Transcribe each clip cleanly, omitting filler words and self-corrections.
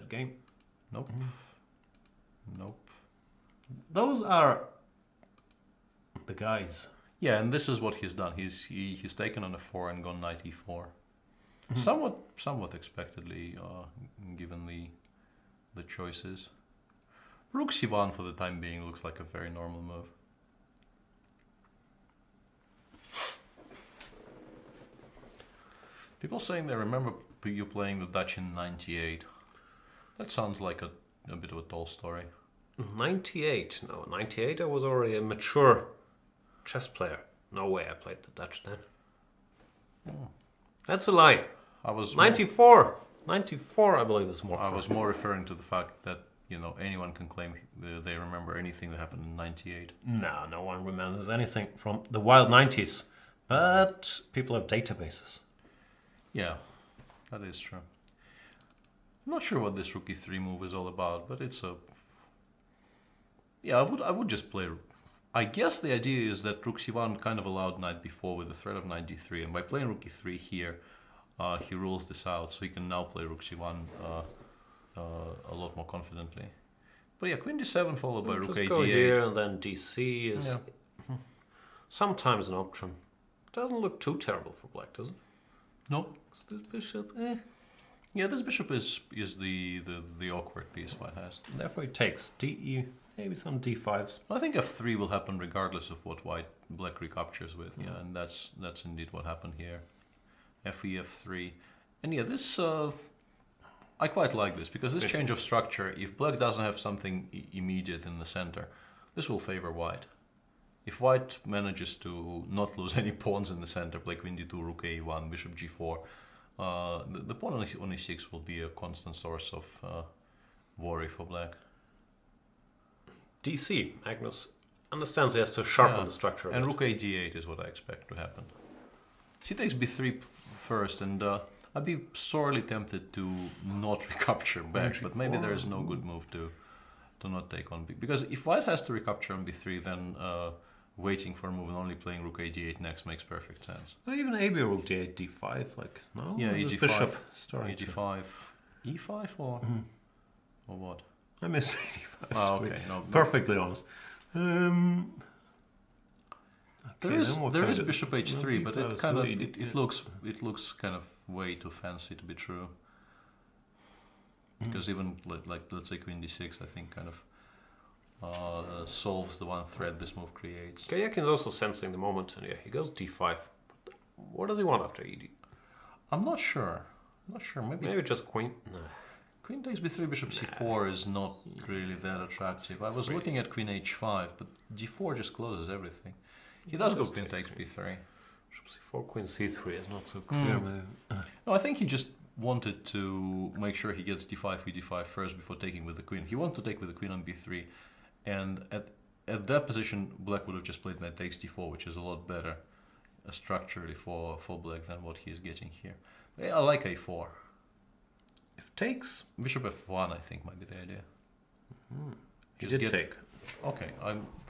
game. Nope. Nope. Those are the guys. Yeah, and this is what he's done. He's taken on a 4 and gone knight e4. Somewhat expectedly, given the choices. Rook c1 for the time being looks like a very normal move. People saying they remember you playing the Dutch in '98. That sounds like a bit of a tall story. 98? No, 98 I was already a mature chess player. No way I played the Dutch then. That's a lie. I was 94! 94 I believe is more. I was more referring to the fact that, you know, anyone can claim they remember anything that happened in '98. No, no one remembers anything from the wild 90s. But people have databases. Yeah, that is true. I'm not sure what this rook e3 move is all about, but it's a... Yeah, I would just play... I guess the idea is that rook c1 kind of allowed knight b4 with the threat of knight d3, and by playing rook e3 here, he rules this out, so he can now play rook c1 a lot more confidently. But yeah, queen d7 followed by rook a go d8. here and then dc is sometimes an option. Doesn't look too terrible for black, does it? No. This bishop, Yeah, this bishop is the awkward piece white has. Therefore he takes d, maybe some d5s. I think f3 will happen regardless of what black recaptures with. Yeah, and that's indeed what happened here. Fe f3, and yeah, this I quite like this because this change of structure. If black doesn't have something immediate in the center, this will favor white. If white manages to not lose any pawns in the center, play queen d2, rook a1, bishop g4, the pawn on e6 will be a constant source of worry for black. dc, Magnus understands he has to sharpen the structure. And rook a d8 is what I expect to happen. She takes b3 first, and I'd be sorely tempted to not recapture back, but maybe there is no good move to not take on b. Because if white has to recapture on b3, then waiting for a move and only playing rook a d8 next makes perfect sense. But even ab rook d8, d5, like, no? Yeah, e5. bishop e5. e5 or what? I miss e5. Oh, okay, no. Perfectly honest. There is bishop h3, but it kind of it looks kind of way too fancy to be true. Because even like let's say queen d6, I think kind of solves the one threat this move creates. Karjakin's also sensing the moment, and yeah, he goes d5. But what does he want after ed? I'm not sure. Maybe just queen. Nah. Queen takes b3, bishop c4 is not really that attractive. I was looking at queen h5, but d4 just closes everything. He does go queen takes b3. Bishop c4, queen c3 is not so clear. No, I think he just wanted to make sure he gets d5, e5 first before taking with the queen. He wanted to take with the queen on b3, and at that position, black would have just played knight takes d4, which is a lot better structurally for black than what he is getting here. But I like a4. If takes, bishop f1, I think might be the idea. He did take. Okay,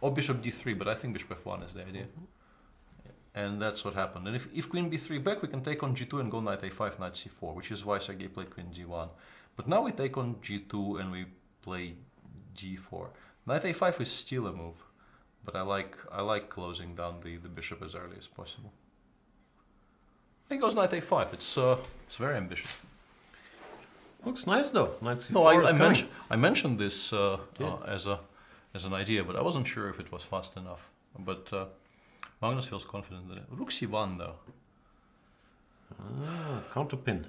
or bishop d3, but I think bishop f1 is the idea. And that's what happened. And if queen b3 back, we can take on g2 and go knight a5, knight c4, which is why Sergey played queen g1. But now we take on g2 and we play g4. Knight a5 is still a move, but I like closing down the bishop as early as possible. He goes knight a5. It's very ambitious. Looks nice though. Knight c4. No, I mentioned this as an idea, but I wasn't sure if it was fast enough. But Magnus feels confident in it. Rook c1 though. Counterpin.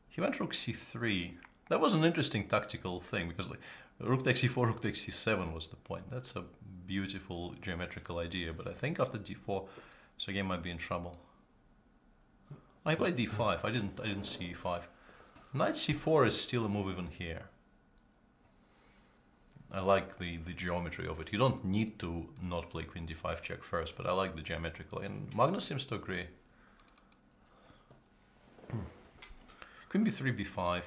He went rook c3. That was an interesting tactical thing because like rook takes c4, rook takes c7 was the point. That's a beautiful geometrical idea, but I think after d4, Sergey might be in trouble. I played d5. I didn't see e5. Knight c4 is still a move even here. I like the geometry of it. You don't need to not play queen d5 check first, but I like the geometrical, and Magnus seems to agree. Queen b3, b5,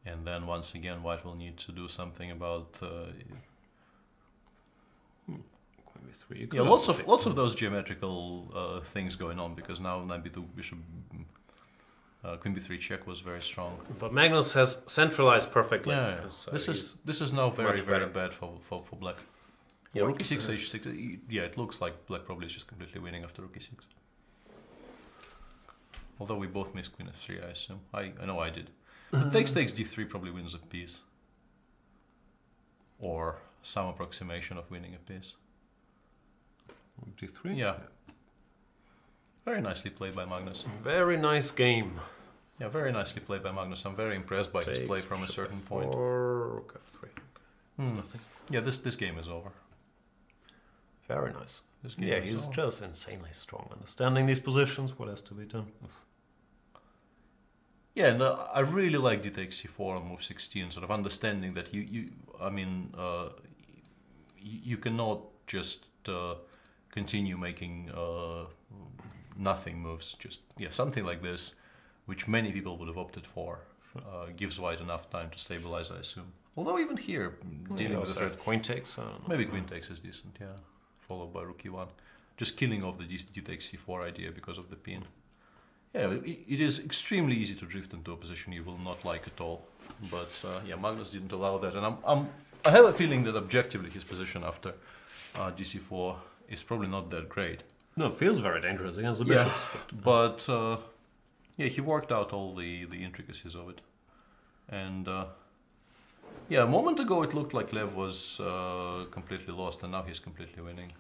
and then once again white will need to do something about queen b3. Yeah, lots of those geometrical things going on because now knight b2, bishop Queen b3 check was very strong. But Magnus has centralized perfectly. Yeah, So this is now very much better. bad for black. Yeah, rook e6, h6. Yeah, it looks like black probably is just completely winning after rook e6. Although we both missed queen f3, I assume. I know I did. But takes d3 probably wins a piece. Or some approximation of winning a piece. d3? Yeah. Very nicely played by Magnus. Very nice game. Yeah, very nicely played by Magnus. I'm very impressed by his play from a certain point. Rook f3. Okay. Nothing. Yeah, this game is over. Very nice. This game Yeah, is he's over. just insanely strong. Understanding these positions, what has to be done? Yeah, and I really like d takes c4 on move 16, sort of understanding that you cannot just continue making nothing moves. Just something like this, which many people would have opted for, gives white enough time to stabilize, I assume. Although even here, dealing with the threat, Queen takes. I don't know. maybe queen takes is decent, yeah, followed by rook e1, just killing off the d takes c4 idea because of the pin. Yeah, it is extremely easy to drift into a position you will not like at all. But yeah, Magnus didn't allow that, and I have a feeling that objectively his position after gc4 is probably not that great. No, it feels very dangerous against the bishops. But yeah, he worked out all the intricacies of it, and yeah, a moment ago it looked like Lev was completely lost, and now he's completely winning.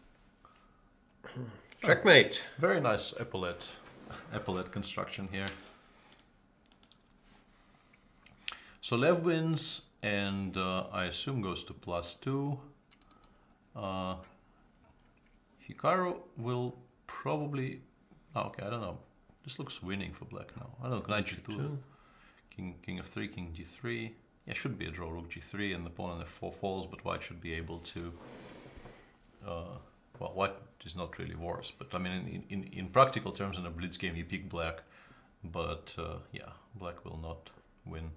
Checkmate. Very nice epaulette construction here. So Lev wins, and I assume goes to +2. Hikaru will probably... Oh, okay, I don't know. This looks winning for black now. I don't know, knight g2. King f3, king g3. Yeah, should be a draw, rook g3, and the pawn on f4 falls, but white should be able to... well, white is not really worse, but I mean, in practical terms, in a blitz game, you pick black, but yeah, black will not win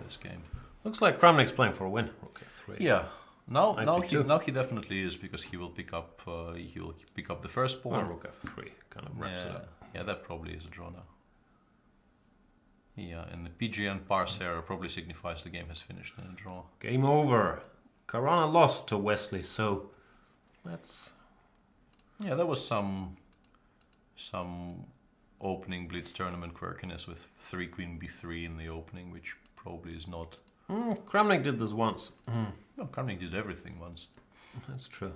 this game. Looks like Kramnik's playing for a win. Rook f3. Yeah, now Knight now he definitely is, because he will pick up the first pawn. Rook f3 kind of wraps it up. Yeah, that probably is a draw now. Yeah, and the PGN parse error probably signifies the game has finished in a draw. Game over. Karana lost to Wesley, so let's... Yeah, there was some opening blitz tournament quirkiness with 3 queen b3 in the opening, which probably is not... Kramnik did this once. No, Karnik did everything once. That's true.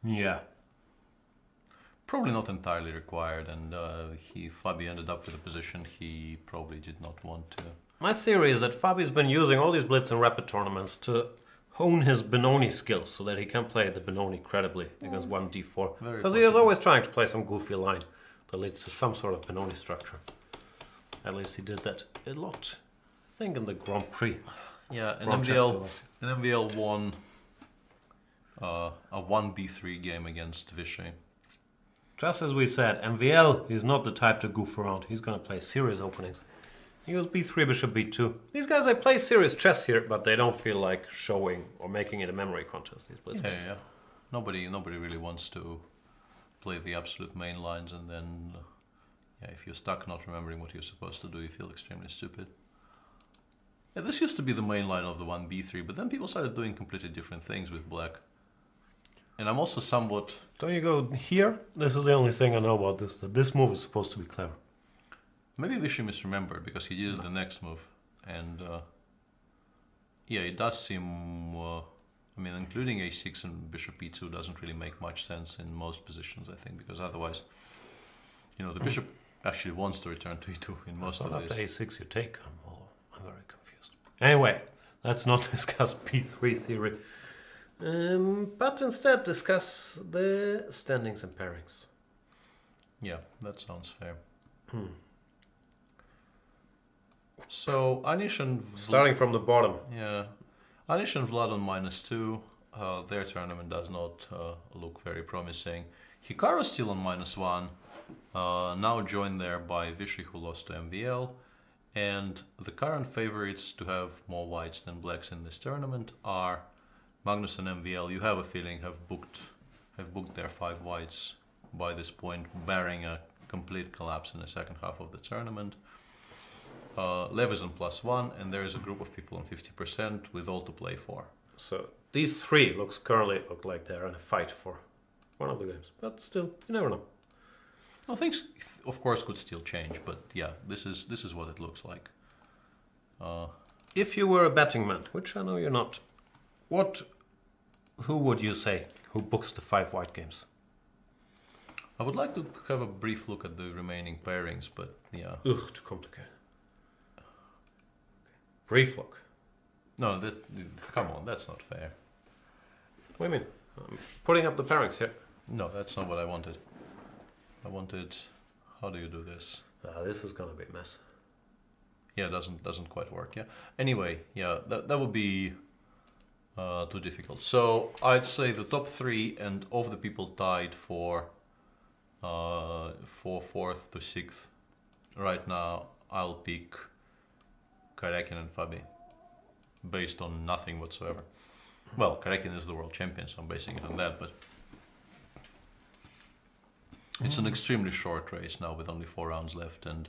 Yeah. Probably not entirely required, and Fabi ended up with a position he probably did not want to. My theory is that Fabi's been using all these blitz and rapid tournaments to hone his Benoni skills so that he can play the Benoni credibly against 1d4. Because he is always trying to play some goofy line that leads to some sort of Benoni structure. At least he did that a lot, I think, in the Grand Prix. Yeah, and MVL won a 1b3 game against Vichy. Just as we said, MVL is not the type to goof around. He's going to play serious openings. He goes b3, bishop b2. These guys, they play serious chess here, but they don't feel like showing or making it a memory contest. These blitz games. Yeah. Nobody really wants to play the absolute main lines, and then yeah, if you're stuck not remembering what you're supposed to do, you feel extremely stupid. Yeah, this used to be the main line of the 1b3, but then people started doing completely different things with black. And I'm also somewhat... Don't you go here? This is the only thing I know about this, that this move is supposed to be clever. Maybe Vichy misremembered, because he did the next move. And yeah, it does seem... I mean, including a6 and bishop e2 doesn't really make much sense in most positions, I think, because otherwise, you know, the bishop actually wants to return to e2 in most of after these. a6 you take. I'm very confused. Anyway, let's not discuss p3 theory. But instead discuss the standings and pairings. Yeah, that sounds fair. So Anish and Starting from the bottom. Yeah, Anish and Vlad on -2. Their tournament does not look very promising. Hikaru still on -1. Now joined there by Vichy, who lost to MVL. And the current favorites to have more whites than blacks in this tournament are Magnus and MVL. You have a feeling have booked their 5 whites by this point, barring a complete collapse in the second half of the tournament. Lev is on +1, and there is a group of people on 50% with all to play for. So these three currently look like they're in a fight for one of the games, but still, you never know. Well, things, of course, could still change, but yeah, this is what it looks like. If you were a betting man, which I know you're not, who would you say who books the 5 white games? I would like to have a brief look at the remaining pairings, but yeah. Ugh, too complicated. Brief look. No, come on, that's not fair. What do you mean? I'm putting up the pairings here. No, that's not what I wanted. I wanted... How do you do this? This is gonna be a mess. Yeah, it doesn't quite work, yeah. Anyway, yeah, that would be too difficult. So I'd say the top 3 and of the people tied for 4th to 6th. Right now, I'll pick Karjakin and Fabi, based on nothing whatsoever. Well, Karjakin is the world champion, so I'm basing it on that, but it's an extremely short race now with only 4 rounds left, and